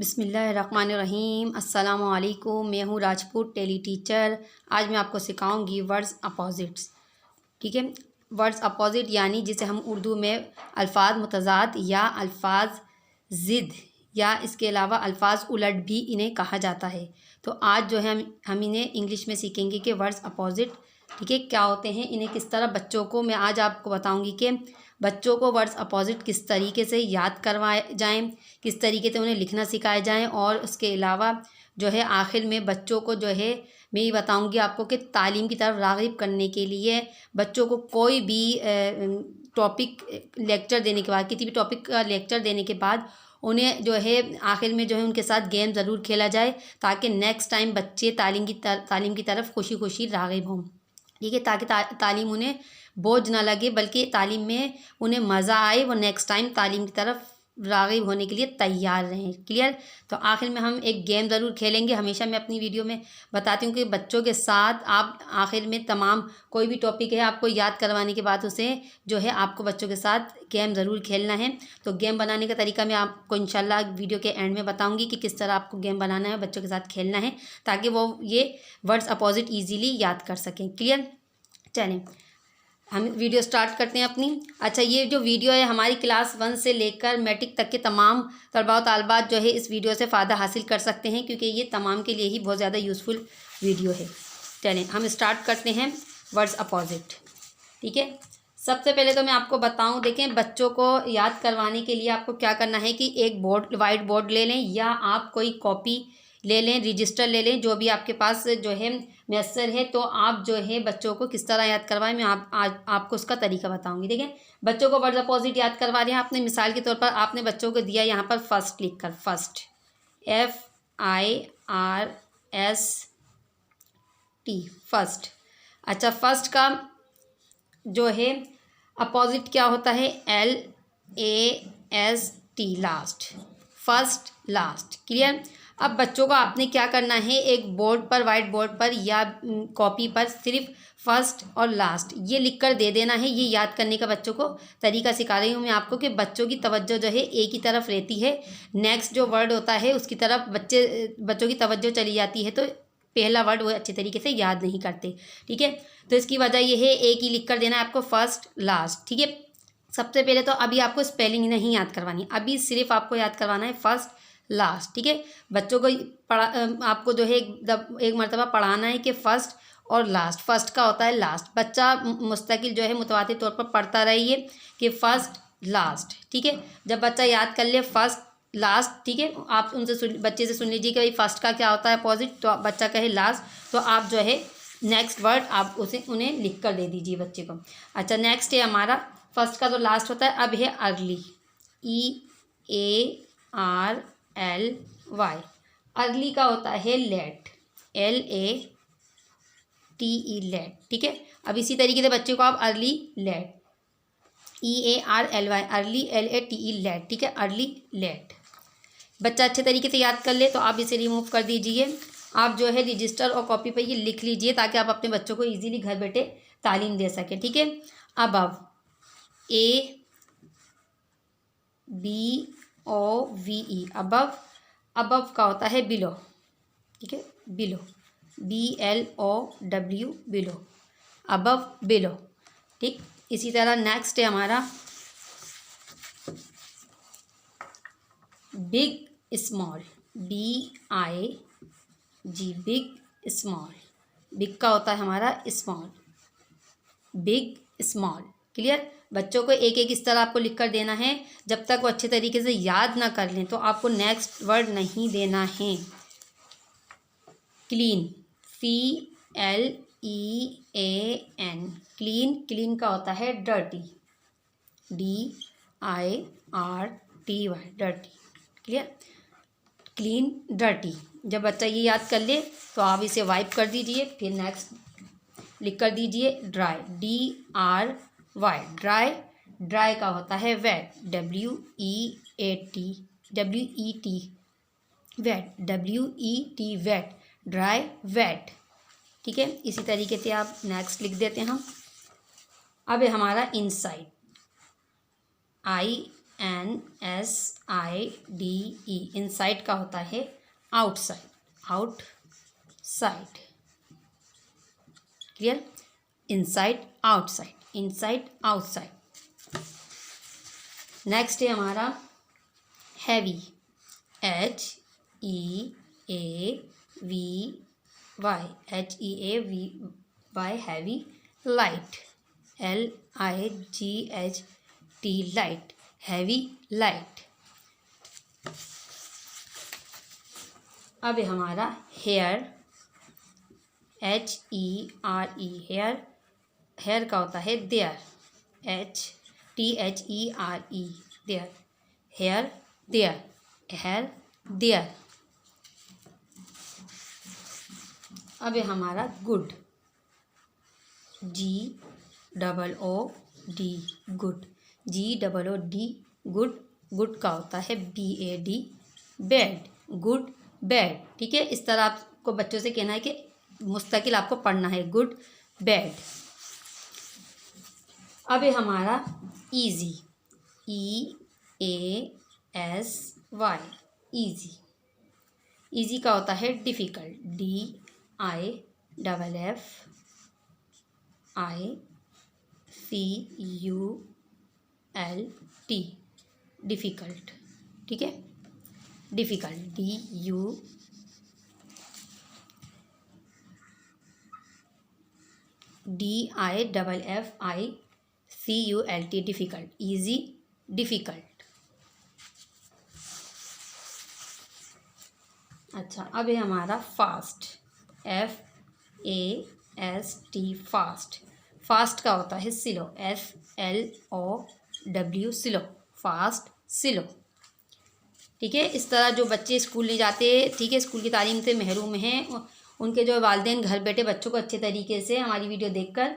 बिस्मिल्लाहिर्रहमानिर्रहीम। अस्सलामुअलैकुम। मैं हूँ राजपूत टेली टीचर। आज मैं आपको सिखाऊंगी वर्ड्स अपोजिट्स। ठीक है, वर्ड्स अपोजिट यानी जिसे हम उर्दू में अल्फाज मुतज़ाद या अल्फाज ज़िद या इसके अलावा अल्फाज उलट भी इन्हें कहा जाता है। तो आज जो है हम इन्हें इंग्लिश में सीखेंगे कि वर्ड्स अपोजिट ठीक है क्या होते हैं, इन्हें किस तरह बच्चों को मैं आज आपको बताऊंगी कि बच्चों को वर्ड्स अपोजिट किस तरीके से याद करवाए जाएं, किस तरीके से उन्हें लिखना सिखाए जाएं। और उसके अलावा जो है आखिर में बच्चों को जो है मैं ये बताऊंगी आपको कि तालीम की तरफ राग़िब करने के लिए बच्चों को कोई भी टॉपिक लेक्चर देने के बाद, किसी भी टॉपिक का लेक्चर देने के बाद उन्हें जो है आखिर में जो है उनके साथ गेम ज़रूर खेला जाए, ताकि नेक्स्ट टाइम बच्चे तालीम की तरफ खुशी खुशी राग़िब हों। ठीक है, ताकि तालीम उन्हें बोझ ना लगे, बल्कि तालीम में उन्हें मज़ा आए, वो नेक्स्ट टाइम तालीम की तरफ राग़िब होने के लिए तैयार रहें। क्लियर। तो आखिर में हम एक गेम ज़रूर खेलेंगे। हमेशा मैं अपनी वीडियो में बताती हूँ कि बच्चों के साथ आप आखिर में तमाम कोई भी टॉपिक है आपको याद करवाने के बाद उसे जो है आपको बच्चों के साथ गेम ज़रूर खेलना है। तो गेम बनाने का तरीका मैं आपको इंशाल्लाह वीडियो के एंड में बताऊँगी कि किस तरह आपको गेम बनाना है, बच्चों के साथ खेलना है, ताकि वो ये वर्ड्स अपोजिट ईजीली याद कर सकें। क्लियर। चलें हम वीडियो स्टार्ट करते हैं अपनी। अच्छा, ये जो वीडियो है हमारी क्लास 1 से लेकर मैट्रिक तक के तमाम तलबा व तालबात जो है इस वीडियो से फ़ायदा हासिल कर सकते हैं, क्योंकि ये तमाम के लिए ही बहुत ज़्यादा यूज़फुल वीडियो है। चलें हम स्टार्ट करते हैं वर्ड्स अपोजिट। ठीक है, सबसे पहले तो मैं आपको बताऊं, देखें बच्चों को याद करवाने के लिए आपको क्या करना है कि एक बोर्ड, वाइट बोर्ड ले लें या आप कोई कॉपी ले लें, रजिस्टर ले लें, जो भी आपके पास जो है मैसर है। तो आप जो है बच्चों को किस तरह याद करवाएं, मैं आज आपको उसका तरीका बताऊंगी। देखें बच्चों को वर्ड्स अपोजिट याद करवा रहे हैं आपने। मिसाल के तौर पर आपने बच्चों को दिया यहाँ पर फर्स्ट लिख कर, फर्स्ट FIRST फर्स्ट। अच्छा, फर्स्ट का जो है अपोजिट क्या होता है, LAST last, first last. Clear. अब बच्चों को आपने क्या करना है, एक बोर्ड पर, वाइट बोर्ड पर या कॉपी पर सिर्फ फर्स्ट और लास्ट ये लिखकर दे देना है। ये याद करने का बच्चों को तरीका सिखा रही हूँ मैं आपको कि बच्चों की तवज्जो जो है एक ही तरफ रहती है, नेक्स्ट जो वर्ड होता है उसकी तरफ बच्चों की तवज्जो चली जाती है, तो पहला वर्ड वो अच्छे तरीके से याद नहीं करते। ठीक है, तो इसकी वजह यह है एक ही लिख कर देना है आपको, फर्स्ट लास्ट। ठीक है, सबसे पहले तो अभी आपको स्पेलिंग नहीं याद करवानी, अभी सिर्फ आपको याद करवाना है फर्स्ट लास्ट। ठीक है, बच्चों को आपको जो है एक मरतबा पढ़ाना है कि फ़र्स्ट और लास्ट। फर्स्ट का होता है लास्ट, बच्चा मुस्तकिल जो है मुतवातिर तौर पर पढ़ता रहिए कि फ़र्स्ट लास्ट। ठीक है, जब बच्चा याद कर ले फर्स्ट लास्ट, ठीक है, आप उनसे बच्चे से सुन लीजिए कि भाई फर्स्ट का क्या होता है अपोजिट, तो बच्चा कहे लास्ट, तो आप जो है नेक्स्ट वर्ड आप उन्हें लिख कर दे दीजिए बच्चे को। अच्छा, नेक्स्ट है हमारा फर्स्ट का तो लास्ट होता है, अब है अर्ली, EARLY। अर्ली का होता है लेट, LATE लेट। ठीक है, अब इसी तरीके से बच्चे को आप early late, EARLY early, LATE late. ठीक है, अर्ली लेट। बच्चा अच्छे तरीके से याद कर ले तो आप इसे रिमूव कर दीजिए। आप जो है रजिस्टर और कॉपी पर ये लिख लीजिए, ताकि आप अपने बच्चों को इजीली घर बैठे तालीम दे सकें। ठीक है, अब ABOVE अबव। अबव का होता है बिलो। ठीक है, below, BLOW below, above below. ठीक, इसी तरह नेक्स्ट है हमारा big small, BIG big small. Big का होता है हमारा स्मॉल, बिग स्मॉल। क्लियर। बच्चों को एक एक इस तरह आपको लिख कर देना है, जब तक वो अच्छे तरीके से याद ना कर लें तो आपको नेक्स्ट वर्ड नहीं देना है। Clean, CLEAN clean. क्लीन का होता है dirty, DIRTY dirty. Clear, clean dirty. जब बच्चा ये याद कर ले तो आप इसे वाइप कर दीजिए, फिर नेक्स्ट लिख कर दीजिए ड्राई, DRY ड्राई। ड्राई का होता है wet, WET wet, dry wet. ठीक है, इसी तरीके से आप नेक्स्ट लिख देते हैं हम। अब है हमारा इनसाइड, INSIDE। इनसाइड का होता है outside, outside. Clear? Inside outside, inside outside. Next है हमारा heavy, HEAVY, HEAVY, heavy. Light, LIGHT, light, heavy light. अब है हमारा हेयर, HERE, हेयर। हेयर का होता है there, THERE, there, here there, here there. अब है हमारा good, GOOD, good, GOOD, good. Good का होता है BAD, बेड, गुड बेड। ठीक है, इस तरह आपको बच्चों से कहना है कि मुस्तकिल आपको पढ़ना है, गुड बेड। अब है हमारा ईजी, EASY, ईजी। ईजी का होता है डिफ़िकल्ट, DIFFICULT, डिफ़िकल्ट। ठीक है, difficult, DIFFICULT, difficult, easy difficult. अच्छा, अब है हमारा फास्ट, FAST, फास्ट। फास्ट का होता है slow, SLOW, slow, fast slow. ठीक है, इस तरह जो बच्चे स्कूल नहीं जाते, ठीक है, स्कूल की तालीम से महरूम हैं, उनके जो वालिदैन घर बैठे बच्चों को अच्छे तरीके से हमारी वीडियो देखकर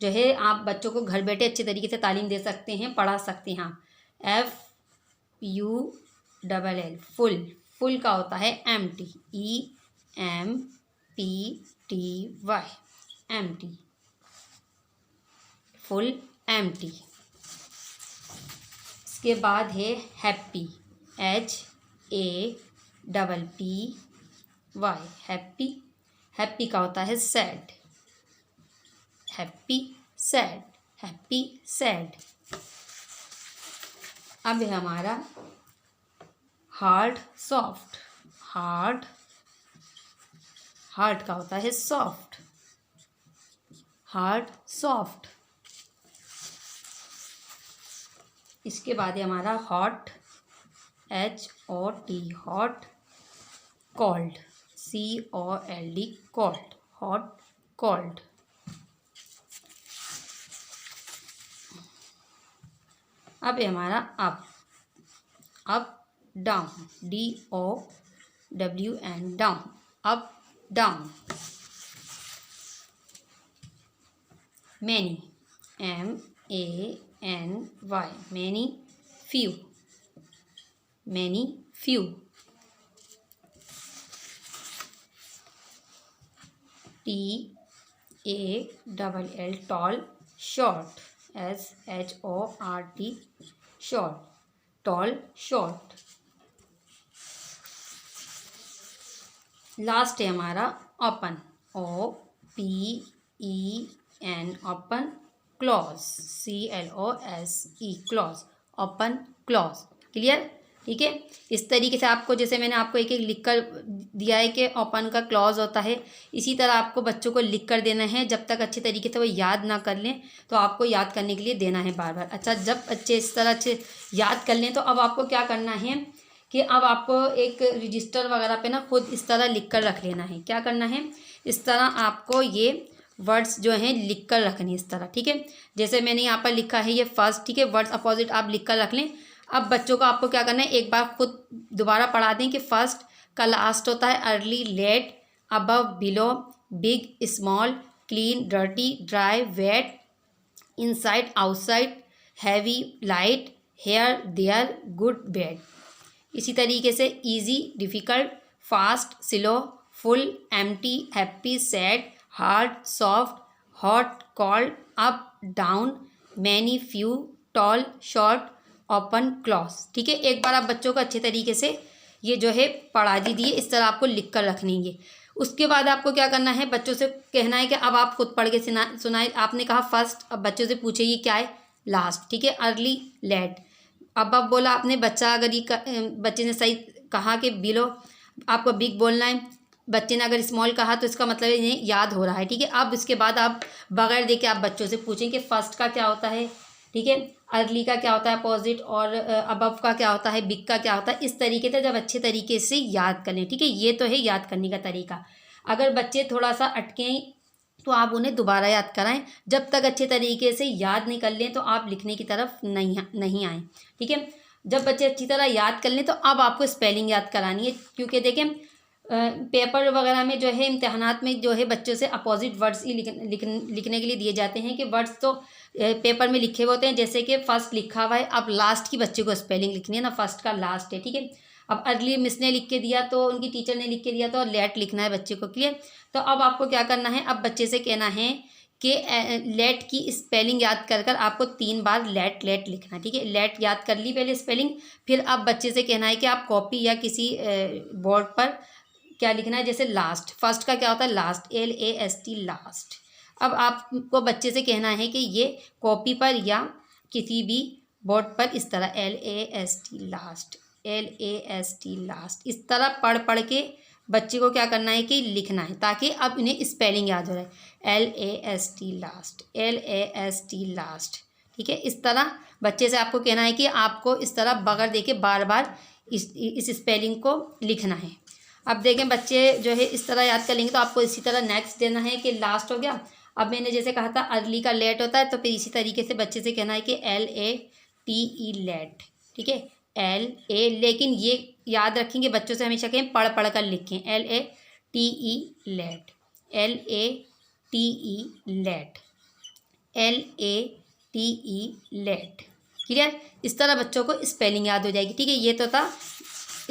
जो है आप बच्चों को घर बैठे अच्छे तरीके से तालीम दे सकते हैं, पढ़ा सकते हैं। FULL, full. फुल का होता है EMPTY, EMPTY, फुल एम्प्टी। इसके बाद है हैप्पी, HAPPY, हैप्पी। हैप्पी का होता है sad, happy sad, happy sad. अब है हमारा हार्ड सॉफ्ट, हार्ड। हार्ड का होता है सॉफ्ट, हार्ड सॉफ्ट। इसके बाद है हमारा hot, HOT, hot. Cold, COLD, cold, hot cold. अब है हमारा up, up down, DOWN, down, up down. Many, MANY, many. Few, many few. TALL, tall. Short, SHORT, short, tall short. Last है हमारा open, OPEN, open. Close, CLOSE, close, open close. Clear? ठीक है, इस तरीके से आपको, जैसे मैंने आपको एक एक लिख कर दिया है कि ओपन का क्लॉज होता है, इसी तरह आपको बच्चों को लिख कर देना है। जब तक अच्छे तरीके से वो याद ना कर लें तो आपको याद करने के लिए देना है बार बार। अच्छा, जब बच्चे इस तरह से याद कर लें तो अब आपको क्या करना है कि अब आपको एक रजिस्टर वगैरह पे ना खुद इस तरह लिख कर रख लेना है। क्या करना है, इस तरह आपको ये वर्ड्स जो हैं लिख कर रखने इस तरह। ठीक है, जैसे मैंने यहाँ पर लिखा है ये फर्स्ट, ठीक है, वर्ड्स अपोजिट आप लिख कर रख लें। अब बच्चों को आपको क्या करना है, एक बार खुद दोबारा पढ़ा दें कि फर्स्ट का लास्ट होता है early, late, above, below, big, small, clean, dirty, dry, wet, inside, outside, heavy, light, here, there, good, bad. इसी तरीके से easy, difficult, fast, slow, full, empty, happy, sad, hard, soft, hot, cold, up, down, many, few, tall, short, open close. ठीक है, एक बार आप बच्चों को अच्छे तरीके से ये जो है पढ़ा दीजिए, इस तरह आपको लिख कर रखनी है। उसके बाद आपको क्या करना है, बच्चों से कहना है कि अब आप खुद पढ़ के सुनाए। आपने कहा फर्स्ट, अब बच्चों से पूछे ये क्या है, लास्ट। ठीक है, अर्ली, लेट। अब बोला आपने बच्चा, अगर ये बच्चे ने सही कहा कि बिलो, आपको बिग बोलना है। बच्चे ने अगर स्मॉल कहा तो इसका मतलब इन्हें याद हो रहा है। ठीक है, अब इसके बाद आप बगैर देखे आप बच्चों से पूछें कि फर्स्ट का क्या होता है, ठीक है, अर्ली का क्या होता है अपोजिट, और अबव का क्या होता है, बिग का क्या होता है। इस तरीके से जब अच्छे तरीके से याद कर लें। ठीक है, ये तो है याद करने का तरीका। अगर बच्चे थोड़ा सा अटकें तो आप उन्हें दोबारा याद कराएं। जब तक अच्छे तरीके से याद नहीं कर लें तो आप लिखने की तरफ नहीं आएँ। ठीक है, जब बच्चे अच्छी तरह याद कर लें तो अब आपको स्पेलिंग याद करानी है, क्योंकि देखें पेपर वगैरह में जो है, इम्तहानात में जो है, बच्चों से अपोजिट वर्ड्स ही लिखने के लिए दिए जाते हैं कि वर्ड्स तो पेपर में लिखे हुए होते हैं, जैसे कि फर्स्ट लिखा हुआ है, अब लास्ट की बच्चे को स्पेलिंग लिखनी है ना, फर्स्ट का लास्ट है। ठीक है, अब अर्ली मिस ने लिख के दिया तो उनकी टीचर ने लिख के दिया तो लेट लिखना है बच्चे को। क्लियर? तो अब आपको क्या करना है, अब बच्चे से कहना है कि लेट की स्पेलिंग याद कर कर आपको 3 बार लेट लेट लिखना है। ठीक है, लेट याद कर ली पहले स्पेलिंग, फिर अब बच्चे से कहना है कि आप कॉपी या किसी बोर्ड पर क्या लिखना है, जैसे लास्ट, फर्स्ट का क्या होता है, लास्ट, LAST, लास्ट। अब आपको बच्चे से कहना है कि ये कॉपी पर या किसी भी बोर्ड पर इस तरह LAST, लास्ट, LAST, लास्ट, इस तरह पढ़ पढ़ के बच्चे को क्या करना है कि लिखना है, ताकि अब इन्हें स्पेलिंग याद हो रहा है, LAST, लास्ट, LAST, लास्ट। ठीक है, इस तरह बच्चे से आपको कहना है कि आपको इस तरह बगैर देके बार बार इस स्पेलिंग को लिखना है। अब देखें बच्चे जो है इस तरह याद कर लेंगे तो आपको इसी तरह नेक्स्ट देना है कि लास्ट हो गया। अब मैंने जैसे कहा था अर्ली का लेट होता है, तो फिर इसी तरीके से बच्चे से कहना है कि LATE, लेट। ठीक है, LA, लेकिन ये याद रखेंगे बच्चों से हमेशा कहें पढ़ पढ़ कर लिखें, LATE, late, LATE, late, LATE, late. Clear? इस तरह बच्चों को स्पेलिंग याद हो जाएगी। ठीक है, ये तो था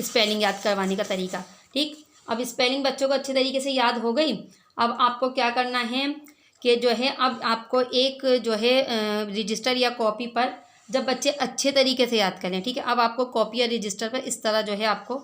स्पेलिंग याद करवाने का तरीका। ठीक, अब स्पेलिंग बच्चों को अच्छे तरीके से याद हो गई। अब आपको क्या करना है कि जो है, अब आपको एक जो है रजिस्टर या कॉपी पर, जब बच्चे अच्छे तरीके से याद करें, ठीक है, अब आपको कॉपी या रजिस्टर पर इस तरह जो है आपको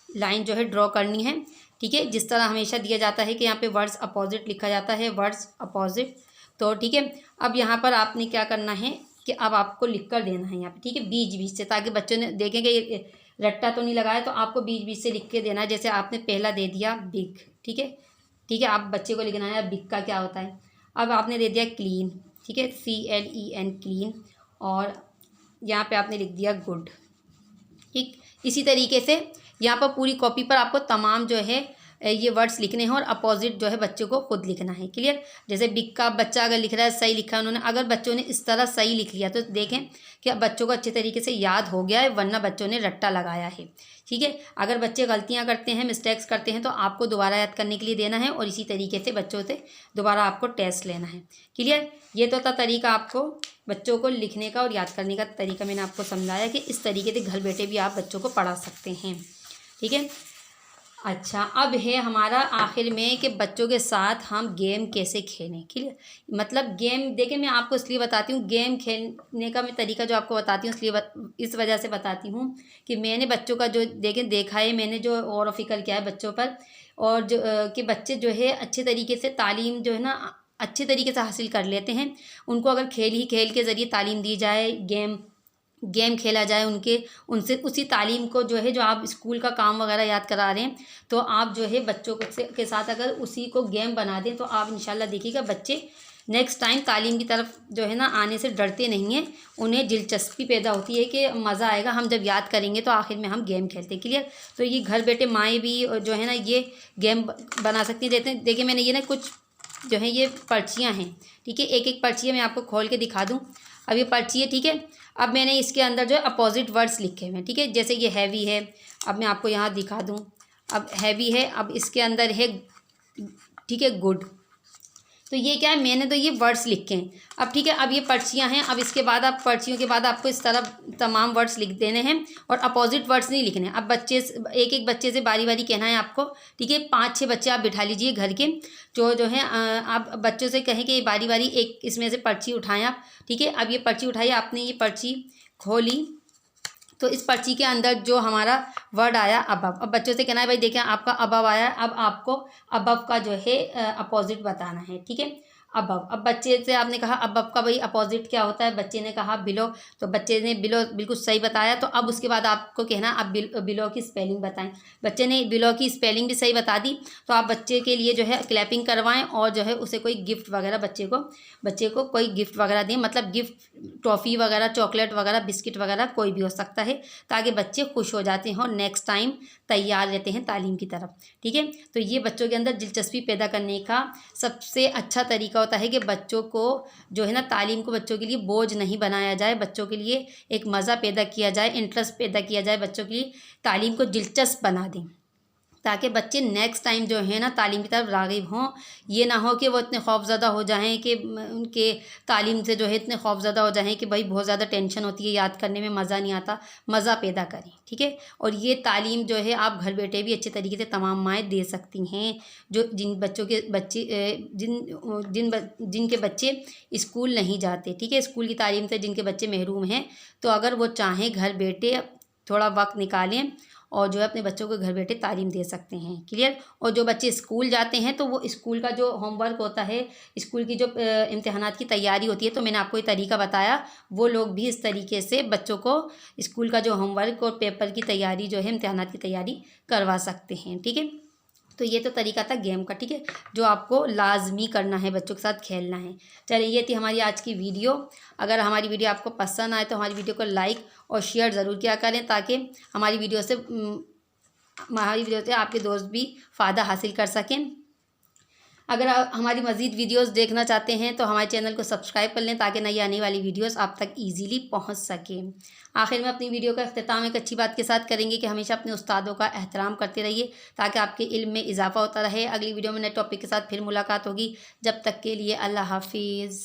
लाइन जो है ड्रॉ करनी है। ठीक है, जिस तरह हमेशा दिया जाता है कि यहाँ पे वर्ड्स अपोजिट लिखा जाता है, वर्ड्स अपोजिट। तो ठीक है, अब यहाँ पर आपने क्या करना है कि अब आपको लिख कर देना है यहाँ पे। ठीक है, बीच बीच से, ताकि बच्चों ने देखेंगे रट्टा तो नहीं लगाया, तो आपको बीच बीच से लिख के देना है। जैसे आपने पहला दे दिया बिग। ठीक है, ठीक है, आप बच्चे को लिखना है बिग का क्या होता है। अब आपने दे दिया क्लीन। ठीक है, CLEN, क्लीन, और यहाँ पे आपने लिख दिया गुड। ठीक, इसी तरीके से यहाँ पर पूरी कॉपी पर आपको तमाम जो है ये वर्ड्स लिखने हैं और अपोजिट जो है बच्चों को खुद लिखना है। क्लियर? जैसे बिग का बच्चा अगर लिख रहा है, सही लिखा है उन्होंने, अगर बच्चों ने इस तरह सही लिख लिया तो देखें कि बच्चों को अच्छे तरीके से याद हो गया है, वरना बच्चों ने रट्टा लगाया है। ठीक है, अगर बच्चे गलतियां करते हैं, मिस्टेक्स करते हैं, तो आपको दोबारा याद करने के लिए देना है और इसी तरीके से बच्चों से दोबारा आपको टेस्ट लेना है। क्लियर? ये तो था तरीका आपको बच्चों को लिखने का और याद करने का तरीका मैंने आपको समझाया कि इस तरीके से घर बैठे भी आप बच्चों को पढ़ा सकते हैं। ठीक है, अच्छा, अब है हमारा आखिर में कि बच्चों के साथ हम गेम कैसे खेलें। क्लियर? मतलब गेम देखिए, मैं आपको इसलिए बताती हूँ, गेम खेलने का मैं तरीका जो आपको बताती हूँ इसलिए इस वजह से बताती हूँ कि मैंने बच्चों का जो देखा है, मैंने जो गौर व फिक्र किया है बच्चों पर, और जो कि बच्चे जो है अच्छे तरीके से तालीम जो है ना अच्छे तरीके से हासिल कर लेते हैं। उनको अगर खेल के ज़रिए तालीम दी जाए, गेम खेला जाए, उनसे उसी तालीम को जो है, जो आप स्कूल का काम वगैरह याद करा रहे हैं, तो आप जो है बच्चों के साथ अगर उसी को गेम बना दें तो आप इंशाल्लाह देखिएगा बच्चे नेक्स्ट टाइम तालीम की तरफ जो है ना आने से डरते नहीं हैं। उन्हें दिलचस्पी पैदा होती है कि मज़ा आएगा, हम जब याद करेंगे तो आखिर में हम गेम खेलते हैं। क्लियर? तो ये घर बैठे माएँ भी जो है ना ये गेम बना सकती हैं। देखिए मैंने ये ना कुछ जो है ये पर्चियाँ हैं। ठीक है, एक एक पर्ची मैं आपको खोल के दिखा दूँ। अब ये पर्ची है, ठीक है, अब मैंने इसके अंदर जो है अपोजिट वर्ड्स लिखे हुए हैं। ठीक है, जैसे ये हैवी है, अब मैं आपको यहाँ दिखा दूँ। अब हैवी है, अब इसके अंदर है, ठीक है, गुड। तो ये क्या है, मैंने तो ये वर्ड्स लिखे हैं। अब ठीक है, अब ये पर्चियाँ हैं। अब इसके बाद आप पर्चियों के बाद आपको इस तरह तमाम वर्ड्स लिख देने हैं और अपोजिट वर्ड्स नहीं लिखने। अब एक एक बच्चे से बारी बारी कहना है आपको। ठीक है, 5-6 बच्चे आप बिठा लीजिए घर के, जो है आप बच्चों से कहें कि बारी बारी एक इसमें से पर्ची उठाएं आप। ठीक है, अब ये पर्ची उठाइए, आपने ये पर्ची खोली। तो इस पर्ची के अंदर जो हमारा वर्ड आया अबव, अब बच्चों से कहना है भाई देखें आपका अबव आया है, अब आपको अबव का जो है अपोजिट बताना है, ठीक है। अबव, अब बच्चे से आपने कहा अबव का भाई अपोजिट क्या होता है, बच्चे ने कहा बिलो, तो बच्चे ने बिलो बिल्कुल सही बताया। तो अब उसके बाद आपको कहना अब बिलो की स्पेलिंग बताएं। बच्चे ने बिलो की स्पेलिंग भी सही बता दी, तो आप बच्चे के लिए जो है क्लैपिंग करवाएं और जो है उसे कोई गिफ्ट वगैरह बच्चे को कोई गिफ्ट वगैरह दें, मतलब गिफ्ट टॉफ़ी वगैरह, चॉकलेट वगैरह, बिस्किट वगैरह कोई भी हो सकता है, ताकि बच्चे खुश हो जाते हैं और नेक्स्ट टाइम तैयार रहते हैं तालीम की तरफ, ठीक है। तो ये बच्चों के अंदर दिलचस्पी पैदा करने का सबसे अच्छा तरीका होता है कि बच्चों को जो है ना तालीम को बच्चों के लिए बोझ नहीं बनाया जाए, बच्चों के लिए एक मज़ा पैदा किया जाए, इंटरेस्ट पैदा किया जाए, बच्चों के लिए तालीम को दिलचस्प बना दें, ताकि बच्चे नेक्स्ट टाइम जो है ना तालीम की तरफ राग़िब हों। ये ना हो कि वो इतने खौफज़दा हो जाएं कि उनके तालीम से जो है इतने खौफज़दा हो जाएं कि भाई बहुत ज़्यादा टेंशन होती है, याद करने में मज़ा नहीं आता, मज़ा पैदा करें, ठीक है। और ये तालीम जो है आप घर बैठे भी अच्छे तरीके से तमाम माएँ दे सकती हैं, जो जिन बच्चों के बच्चे जिनके बच्चे स्कूल नहीं जाते, ठीक है, स्कूल की तालीम से जिनके बच्चे महरूम हैं, तो अगर वो चाहें घर बैठे थोड़ा वक्त निकालें और जो है अपने बच्चों को घर बैठे तालीम दे सकते हैं, क्लियर। और जो बच्चे स्कूल जाते हैं तो वो स्कूल का जो होमवर्क होता है, स्कूल की जो इम्तिहानात की तैयारी होती है, तो मैंने आपको ये तरीका बताया, वो लोग भी इस तरीके से बच्चों को स्कूल का जो होमवर्क और पेपर की तैयारी जो है इम्तिहानात की तैयारी करवा सकते हैं, ठीक है। तो ये तो तरीका था गेम का, ठीक है, जो आपको लाजमी करना है, बच्चों के साथ खेलना है। चलिए ये थी हमारी आज की वीडियो। अगर हमारी वीडियो आपको पसंद आए तो हमारी वीडियो को लाइक और शेयर ज़रूर किया करें, ताकि हमारी वीडियो से आपके दोस्त भी फ़ायदा हासिल कर सकें। अगर आप हमारी मज़ीद वीडियोस देखना चाहते हैं तो हमारे चैनल को सब्सक्राइब कर लें, ताकि नई आने वाली वीडियोस आप तक इजीली पहुंच सकें। आखिर में अपनी वीडियो का अख्तिताम एक अच्छी बात के साथ करेंगे कि हमेशा अपने उस्तादों का एहतराम करते रहिए, ताकि आपके इल्म में इजाफा होता रहे। अगली वीडियो में नए टॉपिक के साथ फिर मुलाकात होगी। जब तक के लिए अल्लाह हाफिज़।